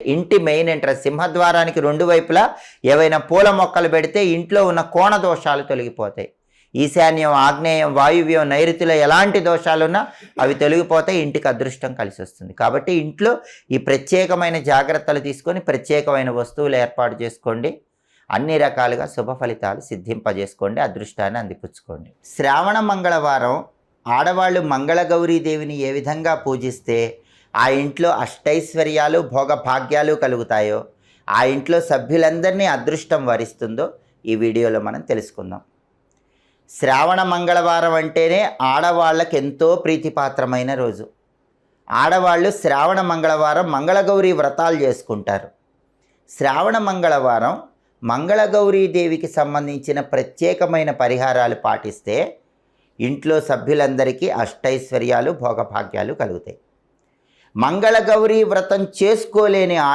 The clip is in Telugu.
ఇంటి మెయిన్ ఎంట్రన్స్ సింహద్వారానికి రెండు వైపులా ఏవైనా పూల మొక్కలు పెడితే ఇంట్లో ఉన్న కోణ దోషాలు తొలగిపోతాయి. ఈశాన్యం, ఆగ్నేయం, వాయువ్యం, నైరుతిలో ఎలాంటి దోషాలున్నా అవి తొలగిపోతాయి, ఇంటికి అదృష్టం కలిసి వస్తుంది. కాబట్టి ఇంట్లో ఈ ప్రత్యేకమైన జాగ్రత్తలు తీసుకొని ప్రత్యేకమైన వస్తువులు ఏర్పాటు చేసుకోండి. అన్ని రకాలుగా శుభ ఫలితాలు సిద్ధింపజేసుకోండి, అదృష్టాన్ని అందిపుచ్చుకోండి. శ్రావణ మంగళవారం ఆడవాళ్ళు మంగళగౌరీదేవిని ఏ విధంగా పూజిస్తే ఆ ఇంట్లో అష్టైశ్వర్యాలు, భోగభాగ్యాలు కలుగుతాయో, ఆ ఇంట్లో సభ్యులందరినీ అదృష్టం వరిస్తుందో ఈ వీడియోలో మనం తెలుసుకుందాం. శ్రావణ మంగళవారం అంటేనే ఆడవాళ్ళకి ఎంతో ప్రీతిపాత్రమైన రోజు. ఆడవాళ్ళు శ్రావణ మంగళవారం మంగళగౌరీ వ్రతాలు చేసుకుంటారు. శ్రావణ మంగళవారం మంగళగౌరీదేవికి సంబంధించిన ప్రత్యేకమైన పరిహారాలు పాటిస్తే ఇంట్లో సభ్యులందరికీ అష్టైశ్వర్యాలు, భోగభాగ్యాలు కలుగుతాయి. మంగళగౌరీ వ్రతం చేసుకోలేని